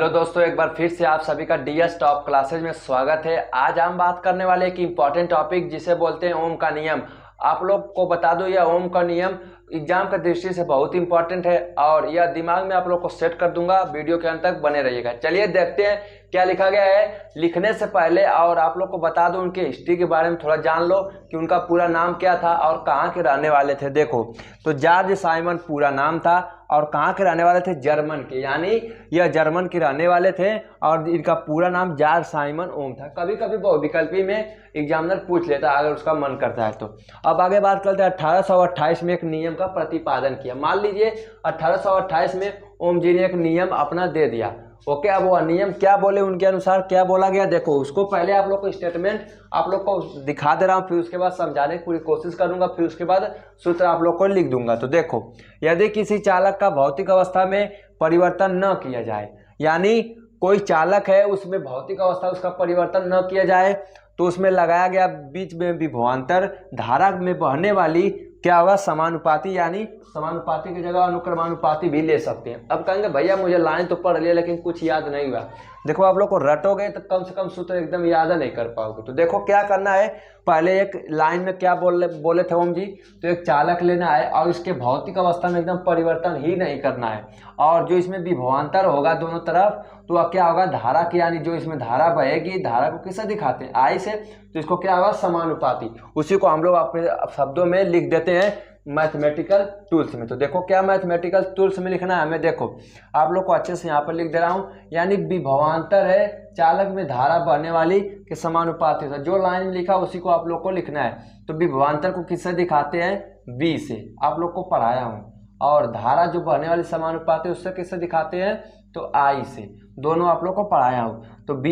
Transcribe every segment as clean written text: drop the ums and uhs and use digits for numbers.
Hello दोस्तों, एक बार फिर से आप सभी का डीएस टॉप क्लासेज में स्वागत है। आज हम बात करने वाले एक इम्पॉर्टेंट टॉपिक जिसे बोलते हैं ओम का नियम। आप लोग को बता दूं, यह ओम का नियम एग्जाम की दृष्टि से बहुत इंपॉर्टेंट है और यह दिमाग में आप लोग को सेट कर दूंगा। वीडियो के अंत तक बने रहिएगा। चलिए देखते हैं क्या लिखा गया है। लिखने से पहले और आप लोग को बता दूं, उनके हिस्ट्री के बारे में थोड़ा जान लो कि उनका पूरा नाम क्या था और कहाँ के रहने वाले थे। देखो तो जॉर्ज साइमन पूरा नाम था और कहाँ के रहने वाले थे, जर्मन के, यानी यह जर्मन के रहने वाले थे और इनका पूरा नाम जॉर्ज साइमन ओम था। कभी कभी बहुविकल्पी में एग्जामिनर पूछ लेता है अगर उसका मन करता है तो। अब आगे बात करते हैं 1828 में एक नियम का प्रतिपादन किया। मान लीजिए 1828 में ओम जी ने एक नियम अपना दे दिया। ओके, अब वो नियम क्या बोले, उनके अनुसार क्या बोला गया, देखो उसको पहले आप लोग को स्टेटमेंट आप लोग को दिखा दे रहा हूँ, फिर उसके बाद समझाने की पूरी कोशिश करूंगा, फिर उसके बाद सूत्र आप लोग को लिख दूंगा। तो देखो, यदि किसी चालक का भौतिक अवस्था में परिवर्तन न किया जाए, यानी कोई चालक है उसमें भौतिक अवस्था उसका परिवर्तन न किया जाए तो उसमें लगाया गया बीच में विभवांतर धारा में बहने वाली क्या होगा, समानुपाती, यानी समानुपाती की जगह अनुक्रमानुपाती भी ले सकते हैं। अब कहेंगे भैया मुझे लाइन तो पढ़ लिया लेकिन कुछ याद नहीं हुआ। देखो आप लोग को रटोगे तो कम से कम सूत्र एकदम याद नहीं कर पाओगे। तो देखो क्या करना है, पहले एक लाइन में क्या बोले थे ओम जी, तो एक चालक लेना है और इसके भौतिक अवस्था में एकदम परिवर्तन ही नहीं करना है और जो इसमें विभवांतर होगा दोनों तरफ तो वह क्या होगा, धारा की, यानी जो इसमें धारा बहेगी, धारा को किससे दिखाते हैं, आई से, तो इसको क्या होगा, समानुपाती। उसी को हम लोग अपने शब्दों में लिख देते हैं मैथमेटिकल टूल्स में। तो देखो क्या मैथमेटिकल टूल्स में लिखना है हमें, देखो आप लोग को अच्छे से यहाँ पर लिख दे रहा हूँ, यानी विभवांतर है चालक में धारा बहने वाली के समानुपाती है। जो लाइन में लिखा उसी को आप लोग को लिखना है। तो विभवांतर को किससे दिखाते हैं, V से, आप लोग को पढ़ाया हूँ, और धारा जो बहने वाली समानुपाती उससे किससे दिखाते हैं, तो I से, दोनों आप लोग को पढ़ाया हूँ। तो B,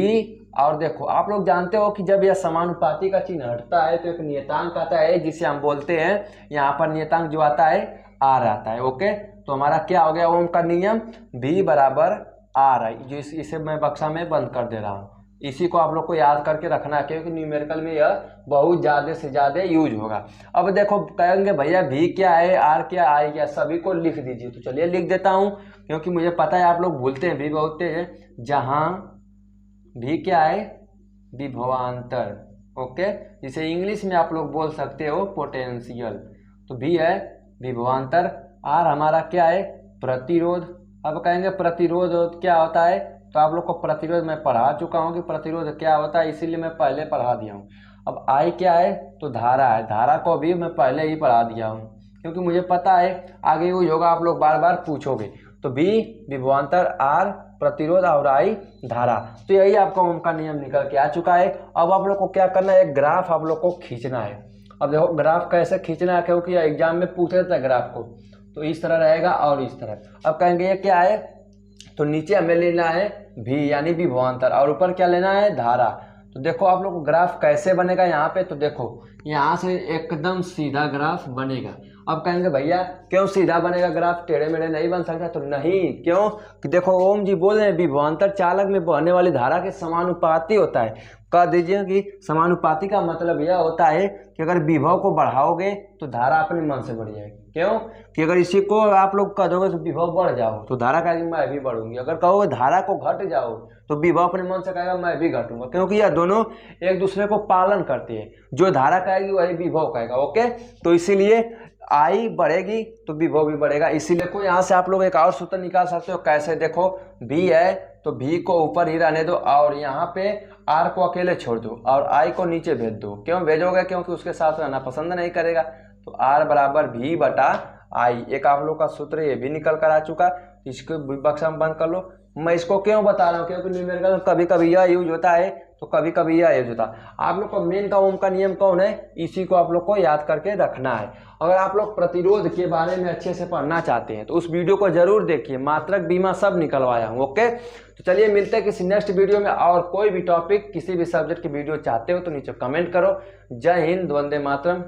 और देखो आप लोग जानते हो कि जब यह समानुपाती का चिन्ह हटता है तो एक नियतांक आता है जिसे हम बोलते हैं, यहाँ पर नियतांक जो आता है R आता है। ओके, तो हमारा क्या हो गया ओम का नियम, V बराबर R, जो इसे मैं बक्सा में बंद कर दे रहा हूँ। इसी को आप लोग को याद करके रखना है क्योंकि न्यूमेरिकल में यह बहुत ज़्यादा से ज़्यादा यूज होगा। अब देखो कहेंगे भैया V क्या है, R क्या, I क्या, सभी को लिख दीजिए। तो चलिए लिख देता हूँ क्योंकि मुझे पता है आप लोग भूलते हैं, V बहुत तेज है। जहाँ V क्या है, विभवांतर, ओके, जिसे इंग्लिश में आप लोग बोल सकते हो पोटेंशियल। तो V है विभवांतर, R हमारा क्या है, प्रतिरोध। अब कहेंगे प्रतिरोध क्या होता है, तो आप लोग को प्रतिरोध मैं पढ़ा चुका हूँ कि प्रतिरोध क्या होता है, इसीलिए मैं पहले पढ़ा दिया हूँ। अब I क्या है, तो धारा है, धारा को भी मैं पहले ही पढ़ा दिया हूँ क्योंकि मुझे पता है आगे यूज होगा, आप लोग बार बार पूछोगे। तो V विभवांतर, R प्रतिरोध और I धारा। तो यही आपका ओम का नियम निकल के आ चुका है। अब आप लोग को क्या करना है, एक ग्राफ आप लोग को खींचना है। अब देखो ग्राफ कैसे खींचना है, क्योंकि एग्जाम में पूछ लेता है ग्राफ को, तो इस तरह रहेगा और इस तरह। अब कहेंगे ये क्या है, तो नीचे हमें लेना है V यानी विभवांतर और ऊपर क्या लेना है, धारा। तो देखो आप लोग को ग्राफ कैसे बनेगा यहाँ पे, तो देखो यहाँ से एकदम सीधा ग्राफ बनेगा। अब कहेंगे भैया क्यों सीधा बनेगा ग्राफ, टेढ़े मेढ़े नहीं बन सकता, तो नहीं, क्यों कि देखो ओम जी बोल रहे हैं विभवांतर चालक में बहने वाली धारा के समानुपाती होता है। कह दीजिए कि समानुपाती का मतलब यह होता है कि अगर विभव को बढ़ाओगे तो धारा अपने मन से बढ़ जाएगी। क्यों कि अगर इसी को आप लोग कह दोगे तो विभव बढ़ जाओ तो धारा कहेगी मैं भी बढ़ूंगी, अगर कहोगे धारा को घट जाओ तो विभव अपने मन से कहेगा मैं भी घटूंगा, क्योंकि यह दोनों एक दूसरे को पालन करते हैं। जो धारा कहेगी वही विभव कहेगा। ओके, तो इसीलिए I बढ़ेगी तो विभव भी बढ़ेगा। इसीलिए को यहाँ से आप लोग एक और सूत्र निकाल सकते हो, कैसे, देखो V है तो V को ऊपर ही रहने दो और यहाँ पे R को अकेले छोड़ दो और I को नीचे भेज दो। क्यों भेजोगे, क्योंकि उसके साथ रहना पसंद नहीं करेगा। तो R बराबर V बटा I, एक आप लोग का सूत्र ये भी निकल कर आ चुका, इसको बक्सा में बंद कर लो। मैं इसको क्यों बता रहा हूँ, क्योंकि न्यूमेरिकल कभी कभी यह यूज होता है तो कभी कभी यह यूज होता है। आप लोग को मेन का ओम का नियम कौन है, इसी को आप लोग को याद करके रखना है। अगर आप लोग प्रतिरोध के बारे में अच्छे से पढ़ना चाहते हैं तो उस वीडियो को जरूर देखिए, मात्रक बीमा सब निकलवाया हूँ। ओके, तो चलिए मिलते हैं किसी नेक्स्ट वीडियो में। और कोई भी टॉपिक किसी भी सब्जेक्ट की वीडियो चाहते हो तो नीचे कमेंट करो। जय हिंद, वंदे मातरम।